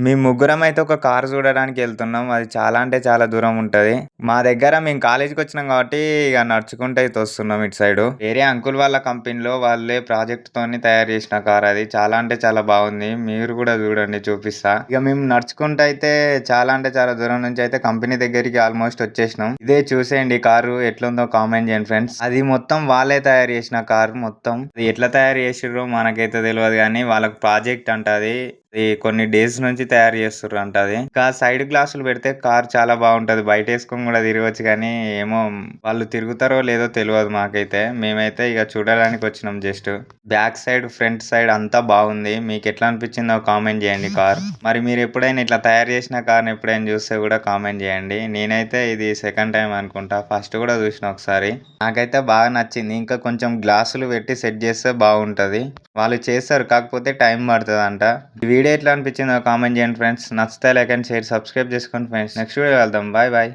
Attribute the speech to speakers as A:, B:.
A: మేము ముగ్గురం అయితే ఒక కార్ చూడడానికి వెళ్తున్నాం. అది చాలా అంటే చాలా దూరం ఉంటది. మా దగ్గర మేము కాలేజీకి వచ్చినాం కాబట్టి ఇక నడుచుకుంటూ అయితే వస్తున్నాం ఇటు సైడు. వేరే అంకుల్ వాళ్ళ కంపెనీలో వాళ్ళే ప్రాజెక్ట్ తోని తయారు చేసిన కార్ అది. చాలా అంటే చాలా బాగుంది. మీరు కూడా చూడండి, చూపిస్తా. ఇక మేము నడుచుకుంటూ అయితే చాలా అంటే చాలా దూరం నుంచి అయితే కంపెనీ దగ్గరికి ఆల్మోస్ట్ వచ్చేసినాం. ఇదే చూసేయండి కారు ఎట్లుందో కామెంట్ చేయండి ఫ్రెండ్స్. అది మొత్తం వాళ్ళే తయారు చేసిన కార్ మొత్తం. అది ఎట్లా తయారు చేసిర్రో మనకైతే తెలియదు కానీ వాళ్ళకి ప్రాజెక్ట్ అంట అది. కొన్ని డేస్ నుంచి తయారు చేస్తుర్రు అంట అది. ఇంకా సైడ్ గ్లాసులు పెడితే కార్ చాలా బాగుంటది. బయట వేసుకొని కూడా తిరగచ్చు కానీ ఏమో వాళ్ళు తిరుగుతారో లేదో తెలియదు మాకైతే. మేమైతే ఇక చూడడానికి వచ్చినాం just. Back side front side అంతా బాగుంది. మీకు ఎట్లా అనిపించిందో కామెంట్ చేయండి కార్. మరి మీరు ఎప్పుడైనా ఇట్లా తయారు చేసిన కార్ని ఎప్పుడైనా చూస్తే కూడా కామెంట్ చేయండి. నేనైతే ఇది సెకండ్ టైం అనుకుంటా, ఫస్ట్ కూడా చూసిన ఒకసారి. నాకైతే బాగా నచ్చింది. ఇంకా కొంచెం గ్లాసులు పెట్టి సెట్ చేస్తే బాగుంటది. వాళ్ళు చేస్తారు, కాకపోతే టైం పడుతుంది అంట. ఈ వీడియో ఎట్లా అనిపించిందో కామెంట్ చేయండి ఫ్రెండ్స్. నచ్చితే లైక్ అండ్ షేర్, సబ్స్క్రైబ్ చేసుకోండి ఫ్రెండ్స్. నెక్స్ట్ వీడియో వెళ్దాం. Bye bye.